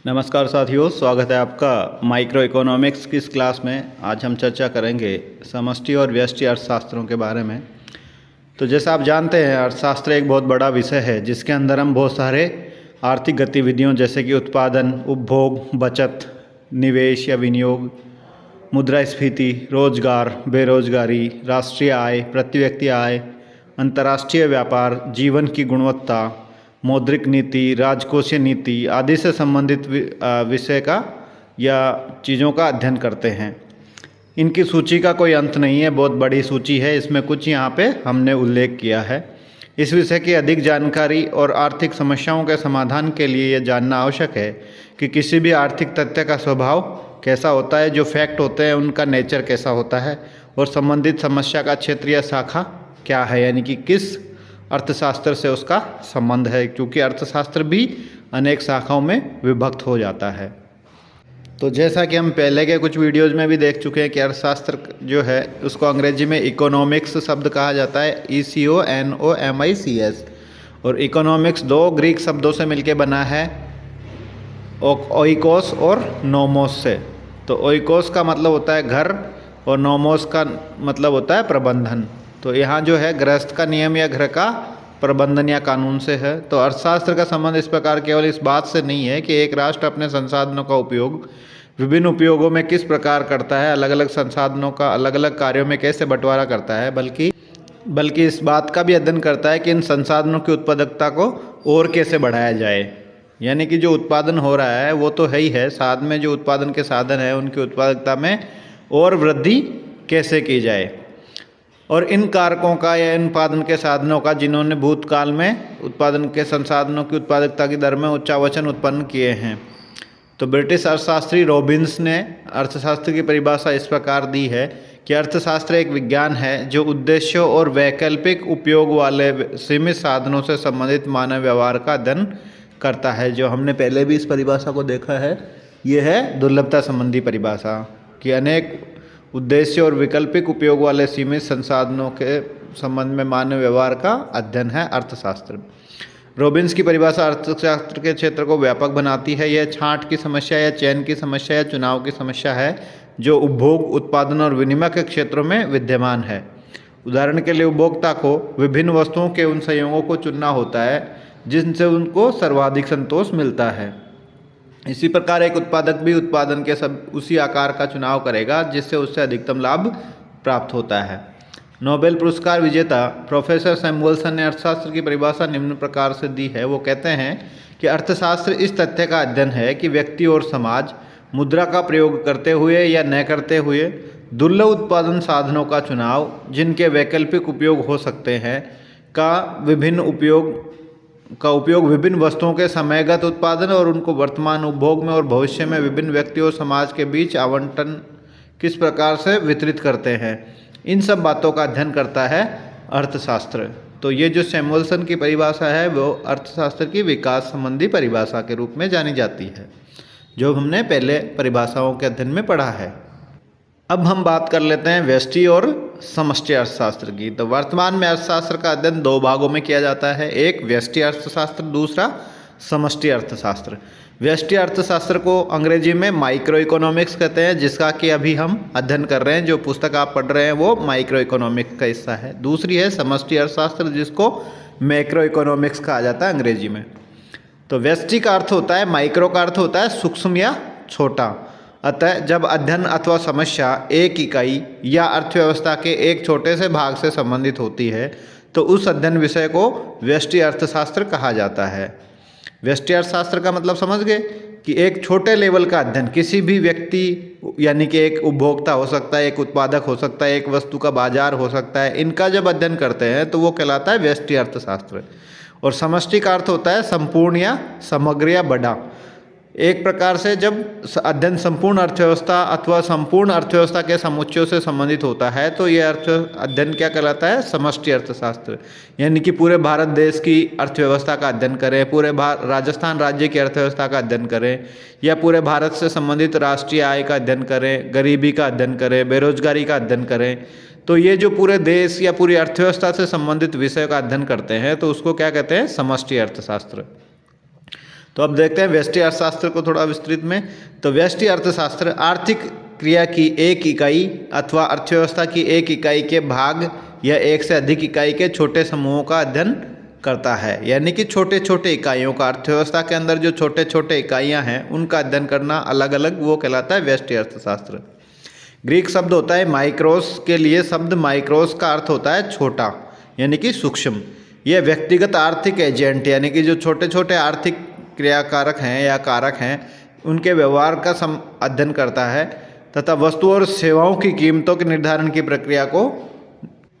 नमस्कार साथियों, स्वागत है आपका माइक्रो इकोनॉमिक्स की इस क्लास में। आज हम चर्चा करेंगे समष्टि और व्यष्टि अर्थशास्त्रों के बारे में। तो जैसा आप जानते हैं, अर्थशास्त्र एक बहुत बड़ा विषय है जिसके अंदर हम बहुत सारे आर्थिक गतिविधियों जैसे कि उत्पादन, उपभोग, बचत, निवेश या विनियोग, मुद्रास्फीति, रोजगार, बेरोजगारी, राष्ट्रीय आय, प्रति व्यक्ति आय, अंतर्राष्ट्रीय व्यापार, जीवन की गुणवत्ता, मौद्रिक नीति, राजकोषीय नीति आदि से संबंधित विषय का या चीज़ों का अध्ययन करते हैं। इनकी सूची का कोई अंत नहीं है, बहुत बड़ी सूची है। इसमें कुछ यहाँ पे हमने उल्लेख किया है। इस विषय की अधिक जानकारी और आर्थिक समस्याओं के समाधान के लिए यह जानना आवश्यक है कि किसी भी आर्थिक तथ्य का स्वभाव कैसा होता है, जो फैक्ट होते हैं उनका नेचर कैसा होता है, और संबंधित समस्या का क्षेत्र या शाखा क्या है, यानी कि किस अर्थशास्त्र से उसका संबंध है, क्योंकि अर्थशास्त्र भी अनेक शाखाओं में विभक्त हो जाता है। तो जैसा कि हम पहले के कुछ वीडियोज़ में भी देख चुके हैं कि अर्थशास्त्र जो है उसको अंग्रेजी में इकोनॉमिक्स शब्द कहा जाता है, ECONOMICS। और इकोनॉमिक्स दो ग्रीक शब्दों से मिलकर बना है, ओइकोस और नोमोस से। तो ओइकोस का मतलब होता है घर और नोमोस का मतलब होता है प्रबंधन। तो यहाँ जो है गृहस्थ का नियम या घर का प्रबंधन या कानून से है। तो अर्थशास्त्र का संबंध इस प्रकार केवल इस बात से नहीं है कि एक राष्ट्र अपने संसाधनों का उपयोग विभिन्न उपयोगों में किस प्रकार करता है, अलग अलग संसाधनों का अलग अलग कार्यों में कैसे बंटवारा करता है, बल्कि इस बात का भी अध्ययन करता है कि इन संसाधनों की उत्पादकता को और कैसे बढ़ाया जाए। यानी कि जो उत्पादन हो रहा है वो तो है ही है, साथ में जो उत्पादन के साधन है उनकी उत्पादकता में और वृद्धि कैसे की जाए, और इन कारकों का या इन उत्पादन के साधनों का जिन्होंने भूतकाल में उत्पादन के संसाधनों की उत्पादकता की दर में उच्चावचन उत्पन्न किए हैं। तो ब्रिटिश अर्थशास्त्री रॉबिन्स ने अर्थशास्त्र की परिभाषा इस प्रकार दी है कि अर्थशास्त्र एक विज्ञान है जो उद्देश्यों और वैकल्पिक उपयोग वाले सीमित साधनों से संबंधित मानव व्यवहार का अध्ययन करता है। जो हमने पहले भी इस परिभाषा को देखा है, ये है दुर्लभता संबंधी परिभाषा कि अनेक उद्देश्य और वैकल्पिक उपयोग वाले सीमित संसाधनों के संबंध में मानव व्यवहार का अध्ययन है अर्थशास्त्र। रॉबिन्स की परिभाषा अर्थशास्त्र के क्षेत्र को व्यापक बनाती है। यह छांट की समस्या या चयन की समस्या या चुनाव की समस्या है जो उपभोग, उत्पादन और विनिमय के क्षेत्रों में विद्यमान है। उदाहरण के लिए उपभोक्ता को विभिन्न वस्तुओं के उन संयोगों को चुनना होता है जिनसे उनको सर्वाधिक संतोष मिलता है। इसी प्रकार एक उत्पादक भी उत्पादन के सब उसी आकार का चुनाव करेगा जिससे उससे अधिकतम लाभ प्राप्त होता है। नोबेल पुरस्कार विजेता प्रोफेसर सैमुअल्सन ने अर्थशास्त्र की परिभाषा निम्न प्रकार से दी है। वो कहते हैं कि अर्थशास्त्र इस तथ्य का अध्ययन है कि व्यक्ति और समाज मुद्रा का प्रयोग करते हुए या न करते हुए दुर्लभ उत्पादन साधनों का चुनाव, जिनके वैकल्पिक उपयोग हो सकते हैं, का उपयोग विभिन्न वस्तुओं के समयगत उत्पादन और उनको वर्तमान उपभोग में और भविष्य में विभिन्न व्यक्तियों और समाज के बीच आवंटन किस प्रकार से वितरित करते हैं, इन सब बातों का अध्ययन करता है अर्थशास्त्र। तो ये जो सैमुअल्सन की परिभाषा है वो अर्थशास्त्र की विकास संबंधी परिभाषा के रूप में जानी जाती है, जो हमने पहले परिभाषाओं के अध्ययन में पढ़ा है। अब हम बात कर लेते हैं व्यष्टि और समष्टि अर्थशास्त्र की। तो वर्तमान में अर्थशास्त्र का अध्ययन दो भागों में किया जाता है, एक व्यष्टि अर्थशास्त्र, दूसरा समष्टि अर्थशास्त्र। व्यष्टि अर्थशास्त्र को अंग्रेजी में माइक्रो इकोनॉमिक्स कहते हैं, जिसका कि अभी हम अध्ययन कर रहे हैं। जो पुस्तक आप पढ़ रहे हैं वो माइक्रो इकोनॉमिक्स का हिस्सा है। दूसरी है समष्टि अर्थशास्त्र, जिसको मैक्रो इकोनॉमिक्स कहा जाता है अंग्रेजी में। तो व्यष्टि का अर्थ होता है, माइक्रो का अर्थ होता है सूक्ष्म या छोटा। अतः जब अध्ययन अथवा समस्या एक इकाई या अर्थव्यवस्था के एक छोटे से भाग से संबंधित होती है तो उस अध्ययन विषय को व्यष्टि अर्थशास्त्र कहा जाता है। व्यष्टि अर्थशास्त्र का मतलब समझ गए कि एक छोटे लेवल का अध्ययन किसी भी व्यक्ति, यानी कि एक उपभोक्ता हो सकता है, एक उत्पादक हो सकता है, एक वस्तु का बाजार हो सकता है, इनका जब अध्ययन करते हैं तो वो कहलाता है व्यष्टि अर्थशास्त्र। और समष्टि का अर्थ होता है संपूर्ण या समग्र या बड़ा। एक प्रकार से जब अध्ययन संपूर्ण अर्थव्यवस्था अथवा संपूर्ण अर्थव्यवस्था के समुच्चयों से संबंधित होता है तो यह अध्ययन क्या कहलाता है, समष्टि अर्थशास्त्र। यानी कि पूरे भारत देश की अर्थव्यवस्था का अध्ययन करें, पूरे राजस्थान राज्य की अर्थव्यवस्था का अध्ययन करें, या पूरे भारत से संबंधित राष्ट्रीय आय का अध्ययन करें, गरीबी का अध्ययन करें, बेरोजगारी का अध्ययन करें। तो ये जो पूरे देश या पूरी अर्थव्यवस्था से संबंधित विषय का अध्ययन करते हैं तो उसको क्या कहते हैं, समष्टि अर्थशास्त्र। तो अब देखते हैं व्यष्टि अर्थशास्त्र को थोड़ा विस्तृत में। तो व्यष्टि अर्थशास्त्र आर्थिक क्रिया की एक इकाई अथवा अर्थव्यवस्था की एक इकाई के भाग या एक से अधिक इकाई के छोटे समूहों का अध्ययन करता है। यानी कि छोटे छोटे इकाइयों का, अर्थव्यवस्था के अंदर जो छोटे छोटे इकाइयां हैं उनका अध्ययन करना अलग अलग, वो कहलाता है व्यष्टि अर्थशास्त्र। ग्रीक शब्द होता है माइक्रोस, के लिए शब्द माइक्रोस का अर्थ होता है छोटा यानी कि सूक्ष्म। यह व्यक्तिगत आर्थिक एजेंट यानी कि जो छोटे छोटे आर्थिक क्रियाकारक हैं या कारक हैं उनके व्यवहार का अध्ययन करता है तथा वस्तु और सेवाओं की कीमतों के निर्धारण की प्रक्रिया को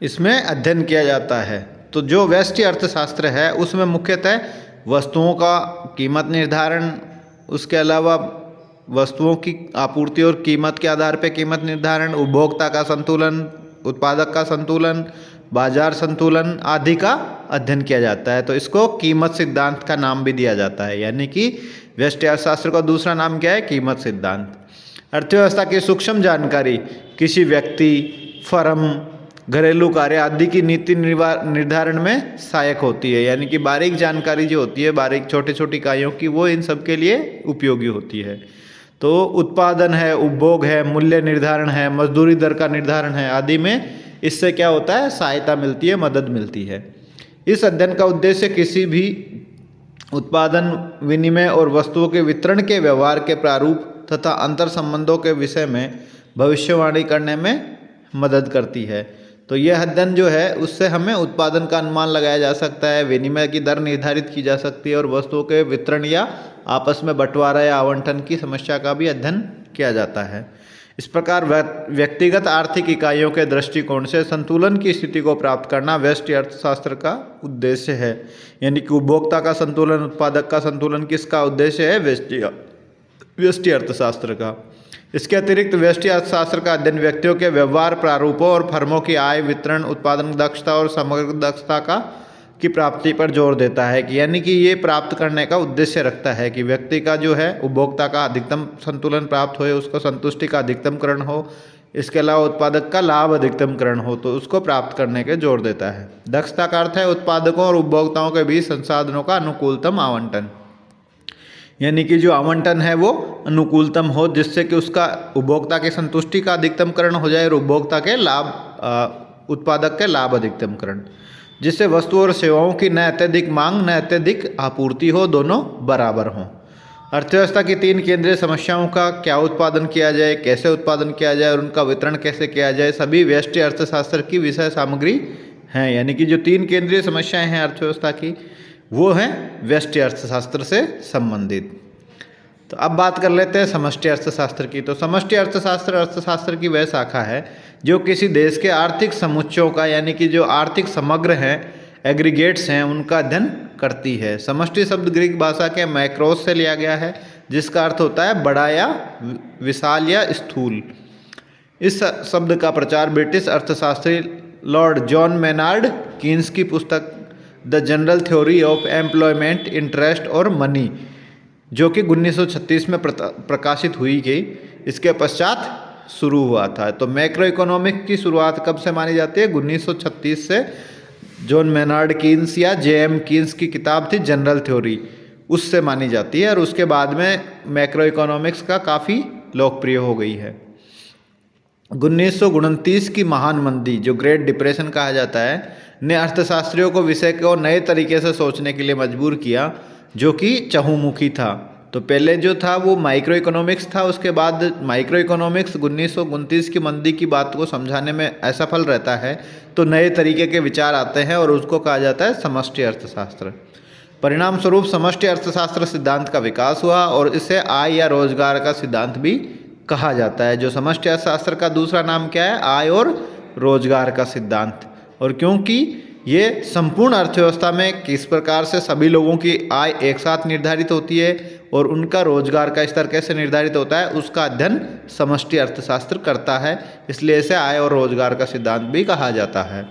इसमें अध्ययन किया जाता है। तो जो व्यष्टि अर्थशास्त्र है उसमें मुख्यतः वस्तुओं का कीमत निर्धारण, उसके अलावा वस्तुओं की आपूर्ति और कीमत के आधार पर कीमत निर्धारण, उपभोक्ता का संतुलन, उत्पादक का संतुलन, बाजार संतुलन आदि का अध्ययन किया जाता है। तो इसको कीमत सिद्धांत का नाम भी दिया जाता है। यानी कि व्यष्टि अर्थशास्त्र का दूसरा नाम क्या है? कीमत सिद्धांत। अर्थव्यवस्था की सूक्ष्म जानकारी किसी व्यक्ति, फर्म, घरेलू कार्य आदि की नीति निर्धारण में सहायक होती है। यानी कि बारीक जानकारी जो होती है, बारीक छोटी छोटी इकाइयों की, वो इन सब के लिए उपयोगी होती है। तो उत्पादन है, उपभोग है, मूल्य निर्धारण है, मजदूरी दर का निर्धारण है आदि में इससे क्या होता है? सहायता मिलती है, मदद मिलती है। इस अध्ययन का उद्देश्य किसी भी उत्पादन, विनिमय और वस्तुओं के वितरण के व्यवहार के प्रारूप तथा अंतर संबंधों के विषय में भविष्यवाणी करने में मदद करती है। तो यह अध्ययन जो है उससे हमें उत्पादन का अनुमान लगाया जा सकता है, विनिमय की दर निर्धारित की जा सकती है और वस्तुओं के वितरण या आपस में बंटवारा या आवंटन की समस्या का भी अध्ययन किया जाता है। इस प्रकार व्यक्तिगत आर्थिक इकाइयों के दृष्टिकोण से संतुलन की स्थिति को प्राप्त करना व्यष्टि अर्थशास्त्र का उद्देश्य है। यानी कि उपभोक्ता का संतुलन, उत्पादक का संतुलन किसका उद्देश्य है? व्यष्टि अर्थशास्त्र का। इसके अतिरिक्त व्यष्टि अर्थशास्त्र का अध्ययन व्यक्तियों के व्यवहार प्रारूपों और फर्मों की आय, वितरण, उत्पादन दक्षता और समग्र दक्षता की प्राप्ति पर जोर देता है कि यानी कि ये प्राप्त करने का उद्देश्य रखता है कि व्यक्ति का जो है उपभोक्ता का अधिकतम संतुलन प्राप्त हो, उसको संतुष्टि का अधिकतमकरण हो, इसके अलावा उत्पादक का लाभ अधिकतमकरण हो, तो उसको प्राप्त करने के जोर देता है। दक्षता का अर्थ है उत्पादकों और उपभोक्ताओं के बीच संसाधनों का अनुकूलतम आवंटन। यानी कि जो आवंटन है वो अनुकूलतम हो जिससे कि उसका उपभोक्ता की संतुष्टि का अधिकतमकरण हो जाए और उपभोक्ता के लाभ, उत्पादक के लाभ अधिकतमकरण, जिससे वस्तु और सेवाओं की न अत्यधिक मांग न अत्यधिक आपूर्ति हो, दोनों बराबर हों। अर्थव्यवस्था की 3 केंद्रीय समस्याओं का क्या उत्पादन किया जाए, कैसे उत्पादन किया जाए और उनका वितरण कैसे किया जाए, सभी व्यष्टि अर्थशास्त्र की विषय सामग्री हैं। यानी कि जो 3 केंद्रीय समस्याएं हैं अर्थव्यवस्था की, वो हैं व्यष्टि अर्थशास्त्र से संबंधित। तो अब बात कर लेते हैं समष्टि अर्थशास्त्र की। तो समष्टि अर्थशास्त्र अर्थशास्त्र की वह शाखा है जो किसी देश के आर्थिक समुच्चयों का, यानी कि जो आर्थिक समग्र हैं, एग्रीगेट्स हैं, उनका अध्ययन करती है। समष्टि शब्द ग्रीक भाषा के मैक्रोस से लिया गया है जिसका अर्थ होता है बड़ा या विशाल या स्थूल। इस शब्द का प्रचार ब्रिटिश अर्थशास्त्री लॉर्ड जॉन मेनार्ड कीन्स की पुस्तक the general theory of employment, interest और मनी, जो कि 1936 में प्रकाशित हुई गई, इसके पश्चात शुरू हुआ था। तो मैक्रो इकोनॉमिक्स की शुरुआत कब से मानी जाती है? 1936 से। जॉन मेनार्ड कीन्स या जेएम कीन्स की किताब थी जनरल थ्योरी, उससे मानी जाती है और उसके बाद में मैक्रो इकोनॉमिक्स का काफ़ी लोकप्रिय हो गई है। 1929 की महान मंदी, जो ग्रेट डिप्रेशन कहा जाता है, ने अर्थशास्त्रियों को विषय को नए तरीके से सोचने के लिए मजबूर किया, जो कि चहुमुखी था। तो पहले जो था वो माइक्रो इकोनॉमिक्स था, उसके बाद माइक्रो इकोनॉमिक्स 1929 की मंदी की बात को समझाने में असफल रहता है, तो नए तरीके के विचार आते हैं और उसको कहा जाता है समष्टि अर्थशास्त्र। परिणाम स्वरूप समष्टि अर्थशास्त्र सिद्धांत का विकास हुआ और इसे आय या रोजगार का सिद्धांत भी कहा जाता है। जो समष्टि अर्थशास्त्र का दूसरा नाम क्या है? आय और रोजगार का सिद्धांत। और क्योंकि ये संपूर्ण अर्थव्यवस्था में किस प्रकार से सभी लोगों की आय एक साथ निर्धारित होती है और उनका रोजगार का स्तर कैसे निर्धारित होता है, उसका अध्ययन समष्टि अर्थशास्त्र करता है, इसलिए इसे आय और रोजगार का सिद्धांत भी कहा जाता है।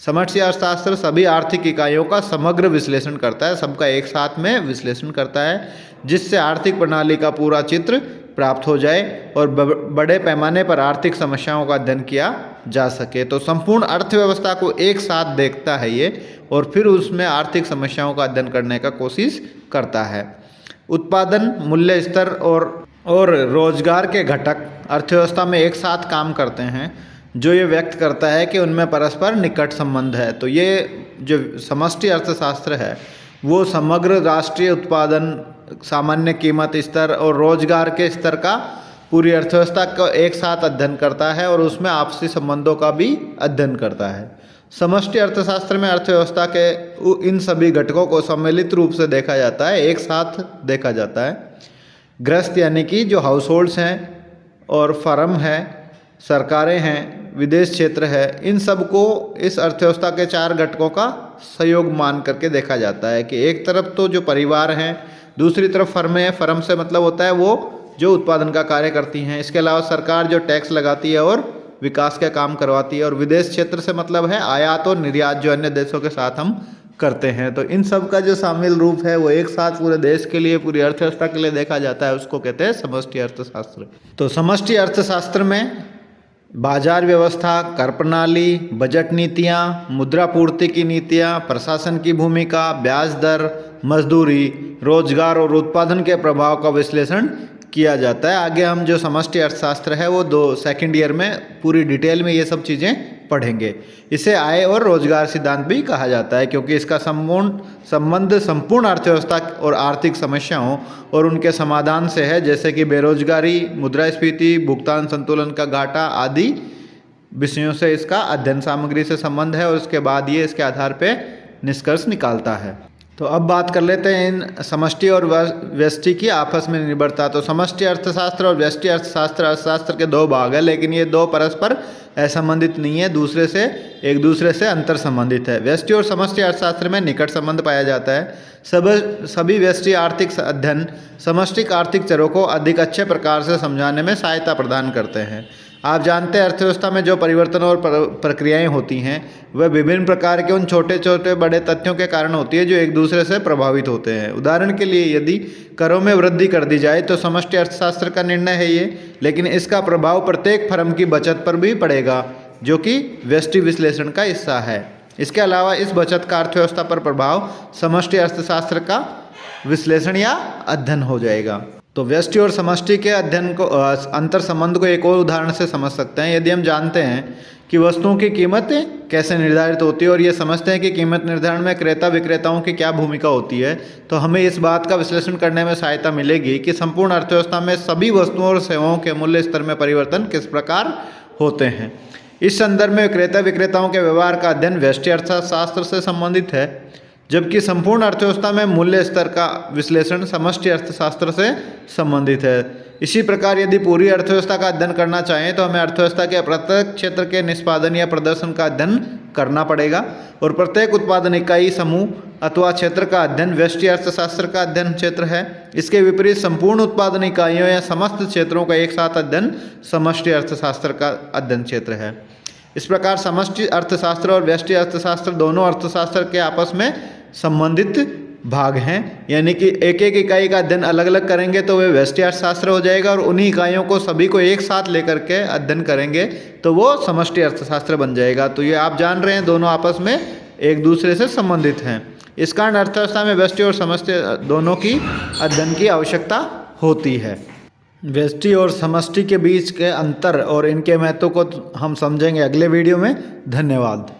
समष्टि अर्थशास्त्र सभी आर्थिक इकाइयों का समग्र विश्लेषण करता है, सबका एक साथ में विश्लेषण करता है, जिससे आर्थिक प्रणाली का पूरा चित्र प्राप्त हो जाए और बड़े पैमाने पर आर्थिक समस्याओं का अध्ययन किया जा सके। तो संपूर्ण अर्थव्यवस्था को एक साथ देखता है ये और फिर उसमें आर्थिक समस्याओं का अध्ययन करने का कोशिश करता है। उत्पादन, मूल्य स्तर और रोजगार के घटक अर्थव्यवस्था में एक साथ काम करते हैं, जो ये व्यक्त करता है कि उनमें परस्पर निकट संबंध है। तो ये जो समष्टि अर्थशास्त्र है वो समग्र राष्ट्रीय उत्पादन, सामान्य कीमत स्तर और रोजगार के स्तर का पूरी अर्थव्यवस्था का एक साथ अध्ययन करता है और उसमें आपसी संबंधों का भी अध्ययन करता है। समष्टि अर्थशास्त्र में अर्थव्यवस्था के इन सभी घटकों को सम्मिलित रूप से देखा जाता है, एक साथ देखा जाता है। गृहस्थ यानी कि जो हाउस हैं और फर्म है, सरकारें हैं, विदेश क्षेत्र है, इन सब को इस अर्थव्यवस्था के 4 घटकों का सहयोग मान करके देखा जाता है कि एक तरफ तो जो परिवार हैं, दूसरी तरफ फर्में हैं। फर्म से मतलब होता है वो जो उत्पादन का कार्य करती हैं। इसके अलावा सरकार जो टैक्स लगाती है और विकास का काम करवाती है। और विदेश क्षेत्र से मतलब है आयात और निर्यात, जो अन्य देशों के साथ हम करते हैं। तो इन सब का जो शामिल रूप है वो एक साथ पूरे देश के लिए, पूरी अर्थव्यवस्था के लिए देखा जाता है, उसको कहते हैं समष्टि अर्थशास्त्र। तो समष्टि अर्थशास्त्र में बाजार व्यवस्था, कर प्रणाली, बजट नीतियाँ, मुद्रा पूर्ति की नीतियाँ, प्रशासन की भूमिका, ब्याज दर, मजदूरी, रोजगार और उत्पादन के प्रभाव का विश्लेषण किया जाता है। आगे हम जो समष्टि अर्थशास्त्र है वो सेकंड ईयर में पूरी डिटेल में ये सब चीज़ें पढ़ेंगे। इसे आय और रोजगार सिद्धांत भी कहा जाता है, क्योंकि इसका संबंध संपूर्ण अर्थव्यवस्था और आर्थिक समस्याओं और उनके समाधान से है, जैसे कि बेरोजगारी, मुद्रास्फीति, भुगतान संतुलन का घाटा आदि विषयों से इसका अध्ययन सामग्री से संबंध है और उसके बाद ये इसके आधार पर निष्कर्ष निकालता है। तो अब बात कर लेते हैं इन समष्टि और व्यष्टि की आपस में निर्भरता। तो समष्टि अर्थशास्त्र और व्यष्टि अर्थशास्त्र के 2 भाग है, लेकिन ये 2 परस्पर असंबंधित नहीं है, एक दूसरे से अंतर संबंधित है। व्यष्टि और समष्टि अर्थशास्त्र में निकट संबंध पाया जाता है। सभी व्यष्टि आर्थिक अध्ययन समष्टिक आर्थिक चरों को अधिक अच्छे प्रकार से समझाने में सहायता प्रदान करते हैं। आप जानते हैं अर्थव्यवस्था में जो परिवर्तन और प्रक्रियाएं होती हैं वह विभिन्न प्रकार के उन छोटे छोटे बड़े तथ्यों के कारण होती है जो एक दूसरे से प्रभावित होते हैं। उदाहरण के लिए यदि करों में वृद्धि कर दी जाए तो समष्टि अर्थशास्त्र का निर्णय है ये, लेकिन इसका प्रभाव प्रत्येक फर्म की बचत पर भी पड़ेगा, जो कि व्यष्टि विश्लेषण का हिस्सा है। इसके अलावा इस बचत का अर्थव्यवस्था पर प्रभाव समष्टि अर्थशास्त्र का विश्लेषण या अध्ययन हो जाएगा। तो व्यष्टि और समष्टि के अध्ययन को अंतर संबंध को एक और उदाहरण से समझ सकते हैं। यदि हम जानते हैं कि वस्तुओं की कीमत कैसे निर्धारित होती है और ये समझते हैं कि कीमत निर्धारण में क्रेता विक्रेताओं की क्या भूमिका होती है, तो हमें इस बात का विश्लेषण करने में सहायता मिलेगी कि संपूर्ण अर्थव्यवस्था में सभी वस्तुओं और सेवाओं के मूल्य स्तर में परिवर्तन किस प्रकार होते हैं। इस संदर्भ में क्रेता विक्रेताओं के व्यवहार का अध्ययन व्यष्टि अर्थशास्त्र से संबंधित है, जबकि संपूर्ण अर्थव्यवस्था में मूल्य स्तर का विश्लेषण समष्टि अर्थशास्त्र से संबंधित है। इसी प्रकार यदि पूरी अर्थव्यवस्था का अध्ययन करना चाहें तो हमें अर्थव्यवस्था के प्रत्येक क्षेत्र के निष्पादन या प्रदर्शन का अध्ययन करना पड़ेगा, और प्रत्येक उत्पादन इकाई, समूह अथवा क्षेत्र का अध्ययन व्यष्टि अर्थशास्त्र का अध्ययन क्षेत्र है। इसके विपरीत संपूर्ण उत्पादन इकाइयों या समस्त क्षेत्रों का एक साथ अध्ययन समष्टि अर्थशास्त्र का अध्ययन क्षेत्र है। इस प्रकार समष्टि अर्थशास्त्र और व्यष्टि अर्थशास्त्र दोनों अर्थशास्त्र के आपस में संबंधित भाग हैं, यानी कि एक एक इकाई का अध्ययन अलग अलग करेंगे तो वे व्यष्टि अर्थशास्त्र हो जाएगा, और उन्हीं इकाइयों को सभी को एक साथ लेकर के अध्ययन करेंगे तो वो समष्टि अर्थशास्त्र बन जाएगा। तो ये आप जान रहे हैं दोनों आपस में एक दूसरे से संबंधित हैं। इस कारण अर्थव्यवस्था में व्यष्टि और समष्टि दोनों की अध्ययन की आवश्यकता होती है। व्यष्टि और समष्टि के बीच के अंतर और इनके महत्व को हम समझेंगे अगले वीडियो में। धन्यवाद।